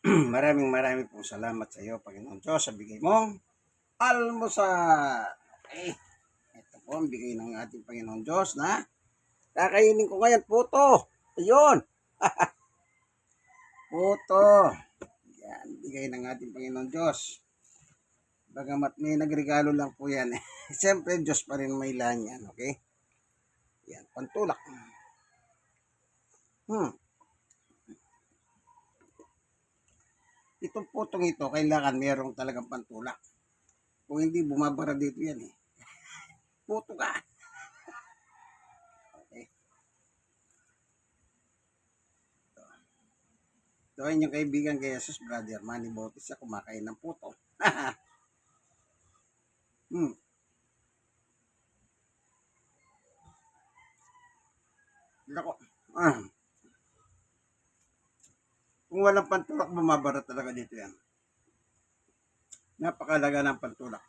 Maraming po salamat sa iyo, Panginoon Diyos, sa bigay mong almusal. Okay, ito po ang bigay ng ating Panginoon Diyos na kakainin ko ngayon, puto. Ayun, puto. Yan, bigay ng ating Panginoon Diyos. Bagamat may nagregalo lang po yan. Siyempre, Diyos pa rin may lahan yan, okay? Yan, pantulak. Itong putong ito, kailangan mayroong talagang pantulak. Kung hindi, bumabara dito yan eh. Puto ka. Okay. Ito ay inyong kaibigan kay Jesus, Brother Manny Bautista, kumakain ng puto. Lako. Kung walang pantulak, bumabara talaga dito yan. Napakalaga ng pantulak.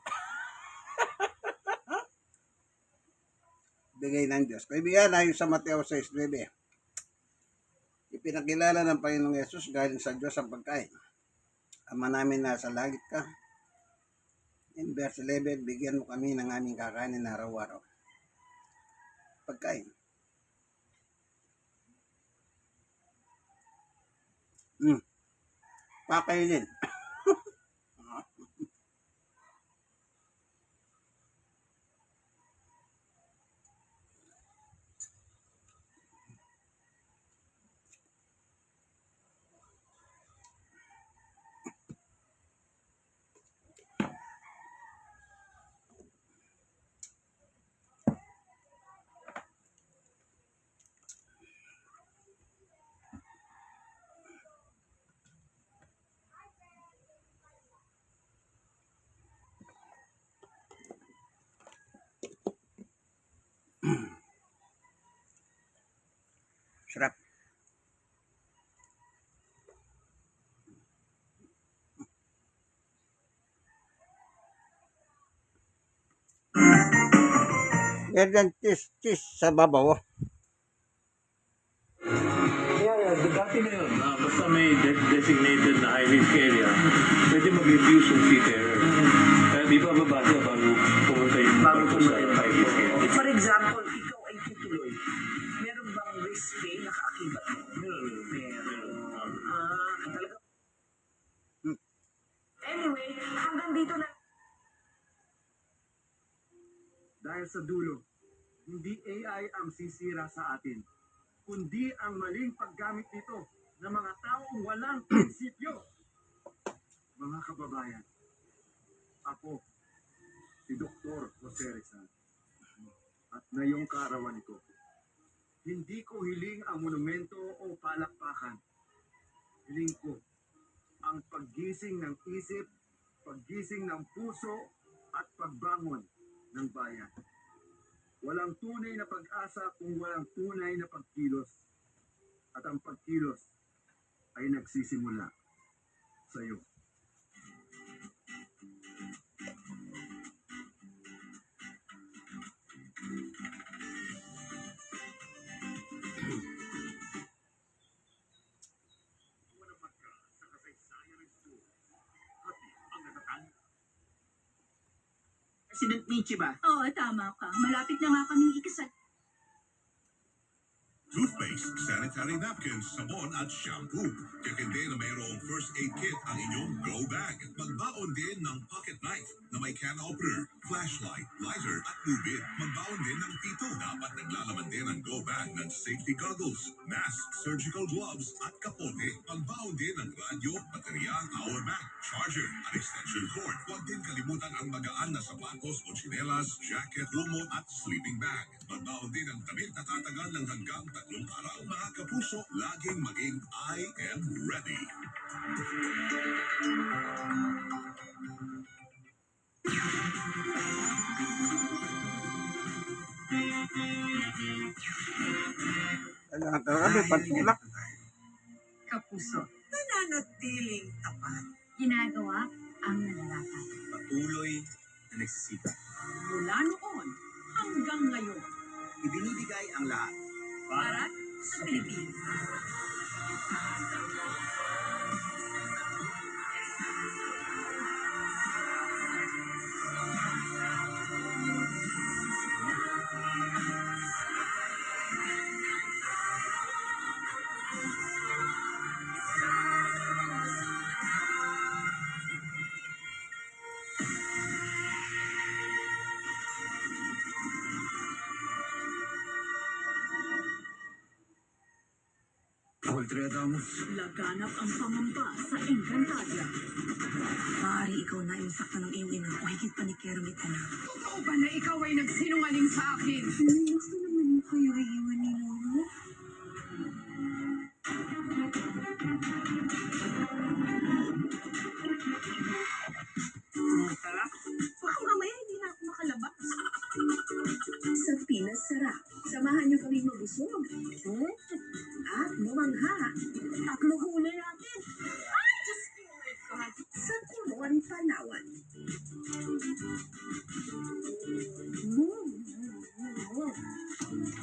Bigay ng Diyos. Kaibigan, ayon sa Mateo 6:9, ipinakilala ng Panginoong Yesus galing sa Diyos ang pagkain. Ama namin nasa langit ka. In verse 11, bigyan mo kami ng aming kakanin na araw-araw. Pagkain. Pakainin. Sarap. Meron cheese sa babaw. Yeah, dati na yun. Basta may designated na high-risk area, pwede mag-reduce yung seafarer. Kaya di ba babasa bago pumunta yung sa high-risk area? For example, ikaw ay tutuloy. Meron bang risk pay na kaakibat mo? Meron. Talaga. Anyway, hanggang dito na. Dahil sa dulo, hindi AI ang sisira sa atin, kundi ang maling paggamit nito ng mga taong walang prinsipyo. Mga kababayan, ako, si Dr. Jose Rizal, at ngayong kaarawan ito, hindi ko hiling ang monumento o palakpakan. Hiling ko ang paggising ng isip, paggising ng puso, at pagbangon ng bayan. Walang tunay na pag-asa kung walang tunay na pagkilos. At ang pagkilos ay nagsisimula sa iyo. President Michi ba? Oo, tama ka. Malapit na nga kaming ikasal. Toothpaste, sanitary napkins, sabon at shampoo. Tiyakin din na mayroong first aid kit ang inyong go bag. Magbaon din ng pocket knife na may can opener, flashlight, lighter at lubid. Magbaon din ng pito. Dapat naglalaman din ang go bag ng safety goggles, mask, surgical gloves at kapote. Magbaon din ng radyo, baterya, power bank, charger at extension cord. Huwag din kalimutan ang magaan na sapatos o tsinelas, jacket, lumot at sleeping bag. Magbaon din ang damit na tatagal ng hanggang 3 araw. Mga kapuso, laging maging I am ready. Kailangan talaga may pantulak. Kapuso, nananatiling tapat. Ginagawa ang nalalapat. Patuloy na nagsisikap. Mula noon hanggang ngayon. Ibinibigay ang lahat. Para sa Pilipinas. Nostradamus. Laganap ang pangamba sa Encantadia. Maaari ikaw na insaktan ng iyong ina o higit pa ni Kermit na. Totoo ba na ikaw ay nagsinungaling sa akin? Gusto naman mo kayo ay iwan ni Lolo? Baka mamaya hindi na ako makalabas. Sa Pinasarap, samahan niyo kami mabusog. At mamangha At mahuli natin. Ay, Diyos ko, oh my God. sa Coron, Palawan.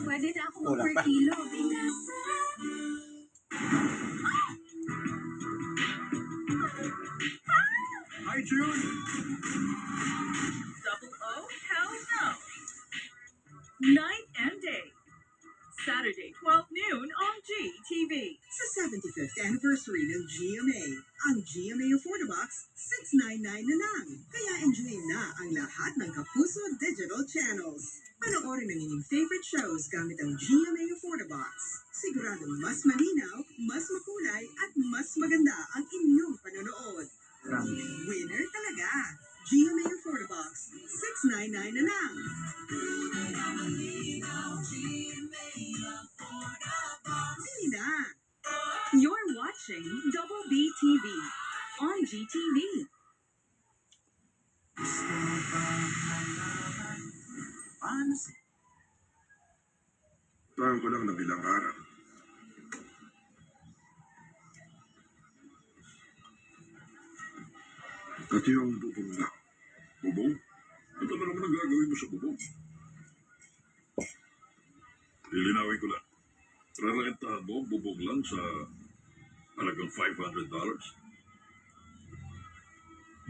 Pwede na ako Kulang per pa. kilo. Hi, June! Double O? Hell no. Night and day. Saturday, 12 noon on GTV. Sa 75th anniversary ng GMA, ang GMA Affordabox, $699 na lang. Kaya enjoy na ang lahat ng Kapuso Digital Channels. Panoorin ang inyong favorite shows gamit ang GMA Affordabox. Siguradong mas malinaw, mas makulay, at mas maganda ang inyong panonood. Winner talaga! GMA Affordabox, $699 na lang. Bili na! You're watching Double B TV on GTV. Tahan ko lang na bilang araw. At yung bubong na. Bubong? Ano naman ang gagawin mo sa bubong? Lilinawin ko lang. Rarentahan mo ang bubong lang sa halagang $500.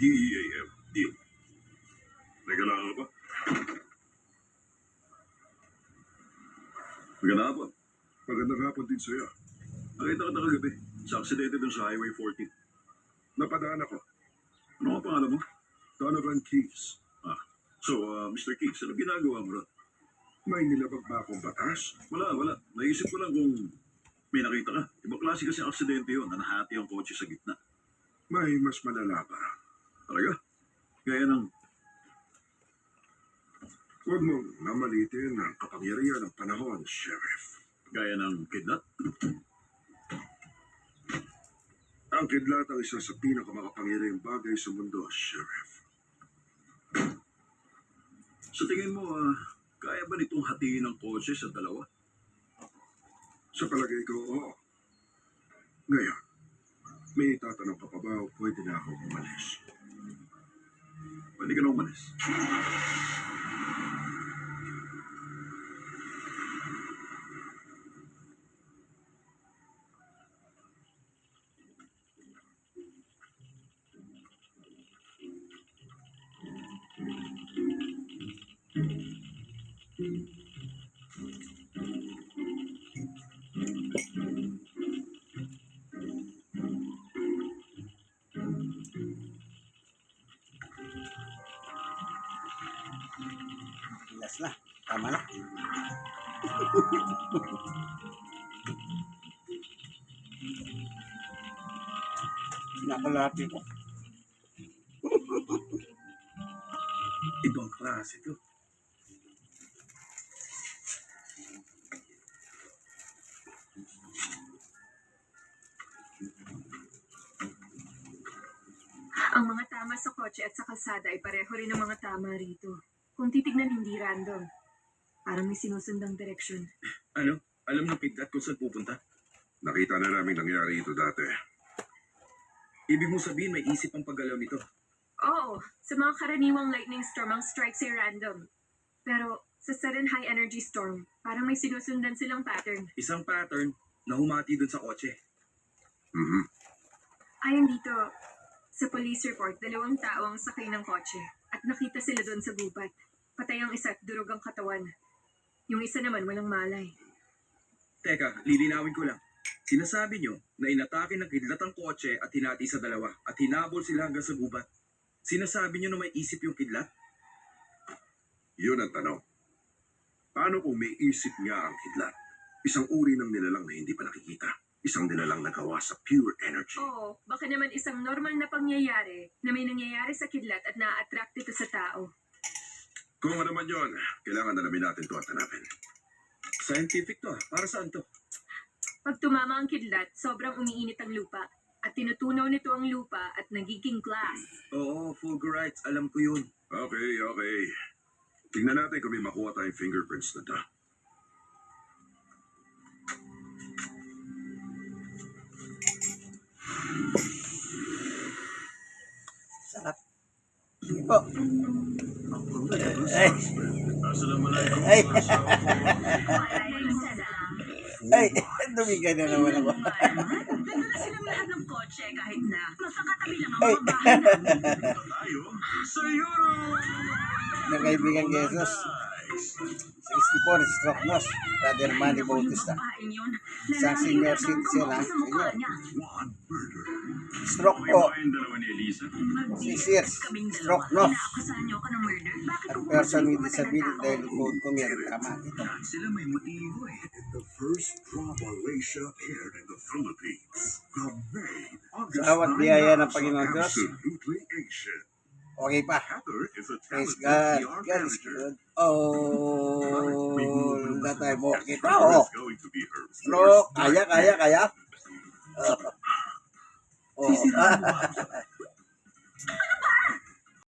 DEAF, deal. Nagala ka ba? Magandang hapon. Magandang hapon din sa'yo. Nakita ka na kagabi sa aksidente dun sa Highway 40. Napadaan ako. Ano ang pangalan mo? Donovan Keys. Mr. Keys, ano ginagawa mo ron? May nilabag ba akong batas? Wala. Naisip ko lang kung may nakita ka. Ibang klase kasi ang aksidente yun na nahati ang kotse sa gitna. May mas malala pa. Talaga? Gaya ng... Huwag mong namalitin ang kapangyarihan ng panahon, Sheriff. Gaya ng kidnap? Ang kidlat ang isa sa pinakamakapangyarihang bagay sa mundo, Sheriff. Sa tingin mo, kaya ba nitong hatiin ang kotse sa dalawa? Sa palagay ko, oo. Ngayon, may tatanong ka pa ba o pwede na ako umalis? Pwede ka na umalis. Yes na. Tama na. Nakalati ko. Ibang klase to. Ang mga tama sa kotse at sa kalsada ay pareho rin ang mga tama rito. Kung titignan, hindi random. Parang may sinusundang direksyon. Ano? Alam ng pigdat kung saan pupunta? Nakita na namin nangyari ito dati. Ibig mo sabihin may isip ang paggalaw nito. Oo, sa mga karaniwang lightning storm, ang strikes ay random. Pero sa sudden high energy storm, parang may sinusundan silang pattern. Isang pattern na humati dun sa kotse. Mhm. Ayon dito, sa police report, 2 tao ang sakay ng kotse at nakita sila doon sa gubat. Patay ang isa at durog ang katawan. Yung isa naman walang malay. Teka, lilinawin ko lang. Sinasabi nyo na inatake ng kidlat ang kotse at hinati sa dalawa at hinabol sila hanggang sa gubat. Sinasabi nyo na may isip yung kidlat? Yun ang tanong. Paano kung may isip niya ang kidlat? Isang uri ng nilalang na hindi pa nakikita. Isang nilalang nagawa sa pure energy. Oo, baka naman isang normal na pangyayari na may nangyayari sa kidlat at na-attract ito sa tao. Kung ano man yun, kailangan alamin natin to at hanapin. Scientific to. Para saan to? Pag tumama ang kidlat, sobrang umiinit ang lupa. At tinutunaw nito ang lupa at nagiging glass. Oo, fulgurites. Alam ko yun. Okay. Tingnan natin kung may makuha tayong fingerprints na to. Sarap. Sige po. Ay. Assalamualaikum. Ay. Ay, Ay, dumigay na naman ako. ganda na silang lahat ng kotse kahit na magkakatabi lang ang Ay. mga bahay namin. Tayo sa Europe. Ng kaibigan Jesus. 64, stroke nose. Brother Manny Bautista. Isang senior citizen ha. Senior. One murder. Stroke po. Yung dalawa ni Elisa. 6 years. Stroke nose. Inaakusahan niyo ako ng murder? Bakit At ko person with pumatay ng disability tao? dahil good ko meron tama ito. Sila may motibo eh. In the first drama Malaysia aired in the Philippines, the maid Salamat biyaya ng Panginoon Diyos. absolutely Asian. Okay pa. Heather is a Praise talented God. PR God is manager. good. Oh, that I walk it. Heather Oh, is going to be her stroke. first Kaya. Oh. Sisiraan mo ba ako sa